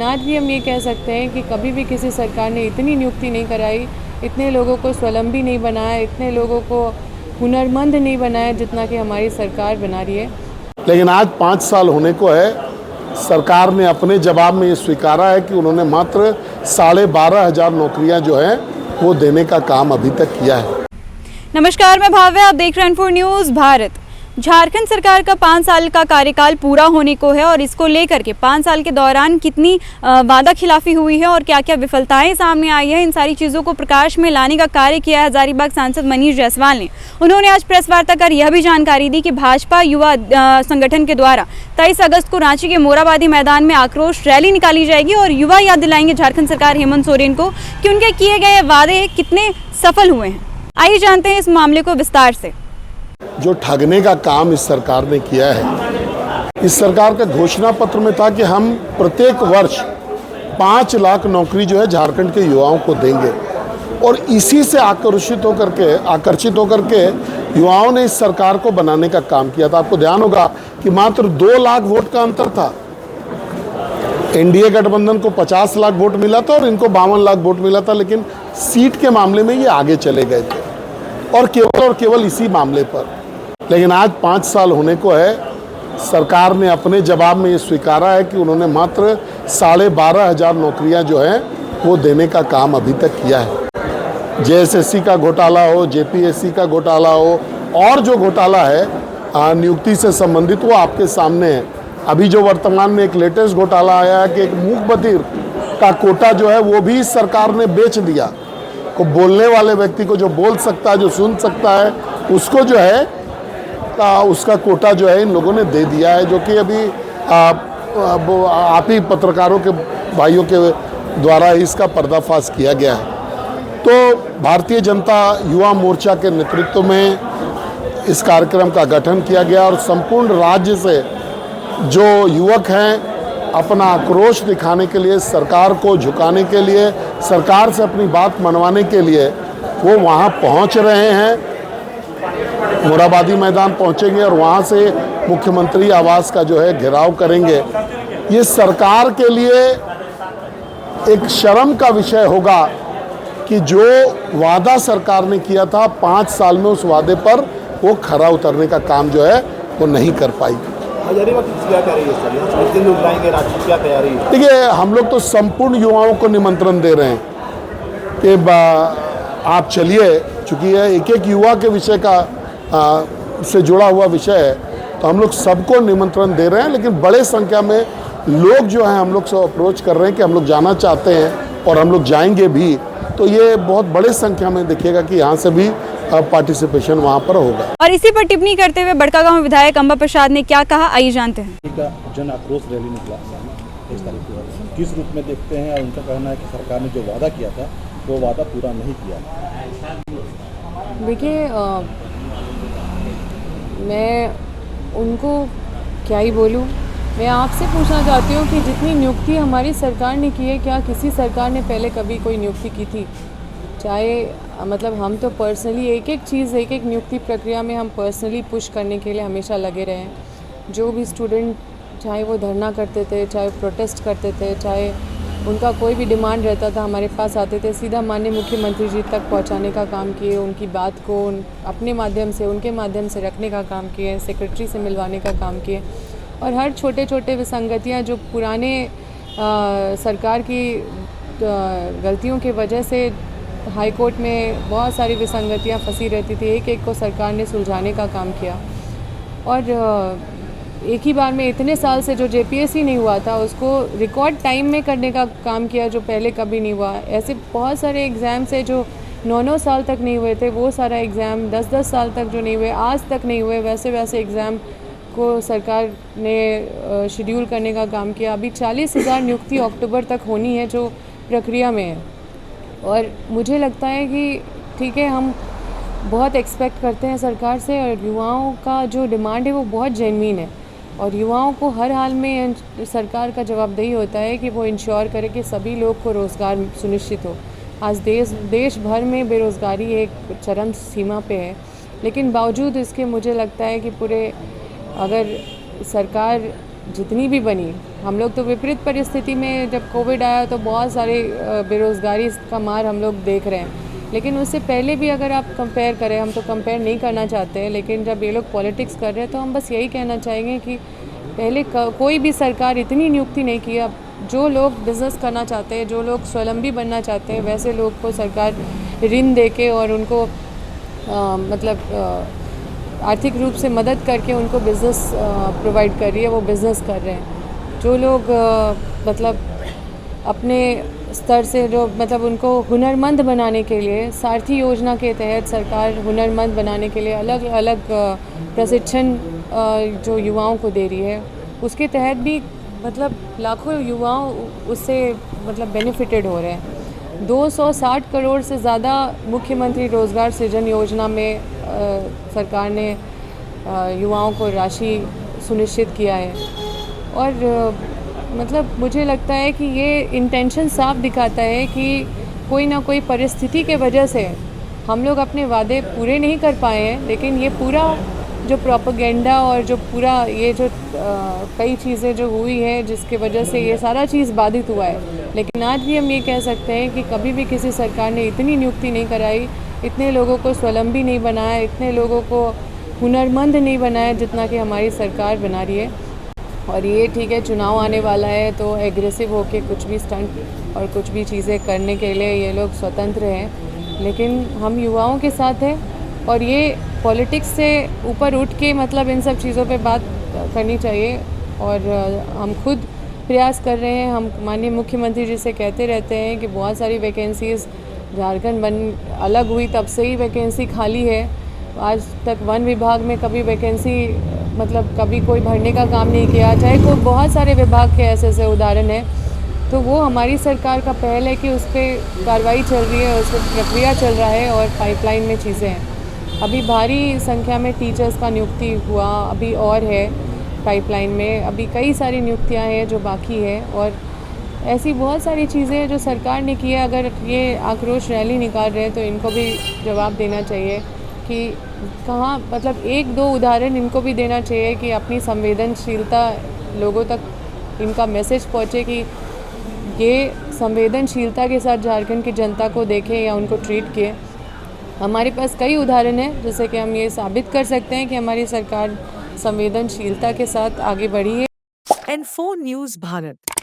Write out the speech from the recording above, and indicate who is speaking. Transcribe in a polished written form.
Speaker 1: आज भी हम ये कह सकते हैं कि कभी भी किसी सरकार ने इतनी नियुक्ति नहीं कराई, इतने लोगों को स्वावलंबी नहीं बनाया, इतने लोगों को हुनरमंद नहीं बनाया जितना कि हमारी सरकार बना रही है।
Speaker 2: लेकिन आज 5 साल होने को है, सरकार ने अपने जवाब में ये स्वीकारा है कि उन्होंने मात्र 12,500 नौकरियां जो हैं वो देने का काम अभी तक किया है।
Speaker 3: नमस्कार, मैं भाव्य, आप देख रहे हैं Info न्यूज़ भारत। झारखंड सरकार का 5 साल का कार्यकाल पूरा होने को है और इसको लेकर के 5 साल के दौरान कितनी वादा खिलाफी हुई है और क्या क्या विफलताएं सामने आई है, इन सारी चीज़ों को प्रकाश में लाने का कार्य किया है हजारीबाग सांसद मनीष जायसवाल ने। उन्होंने आज प्रेस वार्ता कर यह भी जानकारी दी कि भाजपा युवा संगठन के द्वारा 23 अगस्त को रांची के मोराबादी मैदान में आक्रोश रैली निकाली जाएगी और युवा याद दिलाएंगे झारखंड सरकार हेमंत सोरेन को कि उनके किए गए वादे कितने सफल हुए हैं। आइए जानते हैं इस मामले को विस्तार से।
Speaker 2: जो ठगने का काम इस सरकार ने किया है, इस सरकार का घोषणा पत्र में था कि हम प्रत्येक वर्ष 5 लाख नौकरी जो है झारखंड के युवाओं को देंगे और इसी से आकर्षित होकर के युवाओं ने इस सरकार को बनाने का काम किया था। आपको ध्यान होगा कि मात्र 2 लाख वोट का अंतर था। एनडीए गठबंधन को 50 लाख वोट मिला था और इनको 52 लाख वोट मिला था, लेकिन सीट के मामले में ये आगे चले गए थे और केवल इसी मामले पर। लेकिन आज 5 साल होने को है, सरकार ने अपने जवाब में ये स्वीकारा है कि उन्होंने मात्र 12,500 नौकरियां जो हैं वो देने का काम अभी तक किया है। जेएसएससी का घोटाला हो, जेपीएससी का घोटाला हो और जो घोटाला है नियुक्ति से संबंधित, वो आपके सामने है। अभी जो वर्तमान में एक लेटेस्ट घोटाला आया है कि एक मूक बधिर का कोटा जो है वो भी सरकार ने बेच दिया। को बोलने वाले व्यक्ति को, जो बोल सकता है, जो सुन सकता है, उसको जो है उसका कोटा जो है इन लोगों ने दे दिया है, जो कि अभी आप ही पत्रकारों के भाइयों के द्वारा इसका पर्दाफाश किया गया है। तो भारतीय जनता युवा मोर्चा के नेतृत्व में इस कार्यक्रम का गठन किया गया और संपूर्ण राज्य से जो युवक हैं अपना आक्रोश दिखाने के लिए, सरकार को झुकाने के लिए, सरकार से अपनी बात मनवाने के लिए वो वहाँ पहुँच रहे हैं। मोराबादी मैदान पहुँचेंगे और वहाँ से मुख्यमंत्री आवास का जो है घेराव करेंगे। ये सरकार के लिए एक शर्म का विषय होगा कि जो वादा सरकार ने किया था 5 साल में, उस वादे पर वो खरा उतरने का काम जो है वो नहीं कर पाई। देखिए, हम लोग तो संपूर्ण युवाओं को निमंत्रण दे रहे हैं कि आप चलिए, चूँकि यह एक युवा के विषय का से जुड़ा हुआ विषय है, तो हम लोग सबको निमंत्रण दे रहे हैं। लेकिन बड़े संख्या में लोग जो हैं हम लोग से अप्रोच कर रहे हैं कि हम लोग जाना चाहते हैं और हम लोग जाएंगे भी। तो ये बहुत बड़े संख्या में देखिएगा कि यहाँ से भी पार्टिसिपेशन वहाँ पर होगा।
Speaker 3: और इसी पर टिप्पणी करते हुए बड़कागांव विधायक अंबा प्रसाद ने क्या कहा, आइए जानते हैं।
Speaker 4: जन आक्रोश रैली निकला 23 तारीख को, किस रूप में देखते हैं? और उनका कहना है कि सरकार ने जो वादा किया था वो वादा पूरा नहीं किया।
Speaker 1: देखिए, मैं उनको क्या ही बोलूँ। मैं आपसे पूछना चाहती हूँ कि जितनी नियुक्ति हमारी सरकार ने की है, क्या किसी सरकार ने पहले कभी कोई नियुक्ति की थी? चाहे मतलब हम तो पर्सनली एक एक नियुक्ति प्रक्रिया में हम पर्सनली पुश करने के लिए हमेशा लगे रहे हैं। जो भी स्टूडेंट, चाहे वो धरना करते थे, चाहे प्रोटेस्ट करते थे, चाहे उनका कोई भी डिमांड रहता था, हमारे पास आते थे, सीधा माननीय मुख्यमंत्री जी तक पहुंचाने का काम किए, उनकी बात को अपने माध्यम से, उनके माध्यम से रखने का काम किए, सेक्रेटरी से मिलवाने का काम किए। और हर छोटे छोटे विसंगतियाँ जो पुराने सरकार की गलतियों की वजह से हाई कोर्ट में बहुत सारी विसंगतियाँ फंसी रहती थी, एक को सरकार ने सुलझाने का काम किया। और एक ही बार में इतने साल से जो जेपीएससी नहीं हुआ था उसको रिकॉर्ड टाइम में करने का काम किया, जो पहले कभी नहीं हुआ। ऐसे बहुत सारे एग्ज़ाम्स है जो 9-9 साल तक नहीं हुए थे, वो सारा एग्ज़ाम 10-10 साल तक जो नहीं हुए, आज तक नहीं हुए, वैसे एग्ज़ाम को सरकार ने शेड्यूल करने का काम किया। अभी 40,000 नियुक्ति अक्टूबर तक होनी है, जो प्रक्रिया में है। और मुझे लगता है कि ठीक है, हम बहुत एक्सपेक्ट करते हैं सरकार से, और युवाओं का जो डिमांड है वो बहुत जेन्युइन है। और युवाओं को हर हाल में सरकार का जवाबदेही होता है कि वो इंश्योर करे कि सभी लोग को रोज़गार सुनिश्चित हो। आज देश भर में बेरोज़गारी एक चरम सीमा पे है, लेकिन बावजूद इसके मुझे लगता है कि पूरे अगर सरकार जितनी भी बनी, हम लोग तो विपरीत परिस्थिति में जब कोविड आया तो बहुत सारे बेरोज़गारी का मार हम लोग देख रहे हैं, लेकिन उससे पहले भी अगर आप कंपेयर करें, हम तो कंपेयर नहीं करना चाहते हैं, लेकिन जब ये लोग पॉलिटिक्स कर रहे हैं तो हम बस यही कहना चाहेंगे कि पहले कोई भी सरकार इतनी नियुक्ति नहीं की। अब जो लोग बिज़नेस करना चाहते हैं, जो लोग स्वावलंबी बनना चाहते हैं, वैसे लोग को सरकार ऋण दे के और उनको आर्थिक रूप से मदद करके उनको बिज़नेस प्रोवाइड कर रही है, वो बिज़नेस कर रहे हैं। जो लोग मतलब अपने स्तर से जो मतलब उनको हुनरमंद बनाने के लिए सारथी योजना के तहत सरकार हुनरमंद बनाने के लिए अलग अलग प्रशिक्षण जो युवाओं को दे रही है, उसके तहत भी मतलब लाखों युवाओं उससे मतलब बेनिफिटेड हो रहे हैं। 260 करोड़ से ज़्यादा मुख्यमंत्री रोज़गार सृजन योजना में सरकार ने युवाओं को राशि सुनिश्चित किया है। और मतलब मुझे लगता है कि ये इंटेंशन साफ दिखाता है कि कोई ना कोई परिस्थिति के वजह से हम लोग अपने वादे पूरे नहीं कर पाए हैं, लेकिन ये पूरा जो प्रोपेगेंडा और जो पूरा ये जो कई चीज़ें जो हुई है जिसके वजह से ये सारा चीज़ बाधित हुआ है। लेकिन आज भी हम ये कह सकते हैं कि कभी भी किसी सरकार ने इतनी नियुक्ति नहीं कराई, इतने लोगों को स्वावलंबी नहीं बनाया, इतने लोगों को हुनरमंद नहीं बनाया जितना कि हमारी सरकार बना रही है। और ये ठीक है, चुनाव आने वाला है तो एग्रेसिव होके कुछ भी स्टंट और कुछ भी चीज़ें करने के लिए ये लोग स्वतंत्र हैं, लेकिन हम युवाओं के साथ हैं और ये पॉलिटिक्स से ऊपर उठ के मतलब इन सब चीज़ों पे बात करनी चाहिए। और हम खुद प्रयास कर रहे हैं। हम माननीय मुख्यमंत्री जी से कहते रहते हैं कि बहुत सारी वैकेंसीज़ झारखंड अलग हुई तब से ही वैकेंसी खाली है। आज तक वन विभाग में कभी वैकेंसी मतलब कभी कोई भरने का काम नहीं किया, चाहे कोई बहुत सारे विभाग के ऐसे उदाहरण हैं। तो वो हमारी सरकार का पहल है कि उस पर कार्रवाई चल रही है, उस पर प्रक्रिया चल रहा है और पाइपलाइन में चीज़ें हैं। अभी भारी संख्या में टीचर्स का नियुक्ति हुआ, अभी और है पाइपलाइन में, अभी कई सारी नियुक्तियां हैं जो बाकी है। और ऐसी बहुत सारी चीज़ें हैं जो सरकार ने की है। अगर ये आक्रोश रैली निकाल रहे हैं तो इनको भी जवाब देना चाहिए कि कहाँ मतलब एक दो उदाहरण इनको भी देना चाहिए कि अपनी संवेदनशीलता लोगों तक इनका मैसेज पहुँचे कि ये संवेदनशीलता के साथ झारखंड की जनता को देखें या उनको ट्रीट किए। हमारे पास कई उदाहरण हैं जिससे कि हम ये साबित कर सकते हैं कि हमारी सरकार संवेदनशीलता के साथ आगे बढ़ी है।
Speaker 5: N4 News Bharat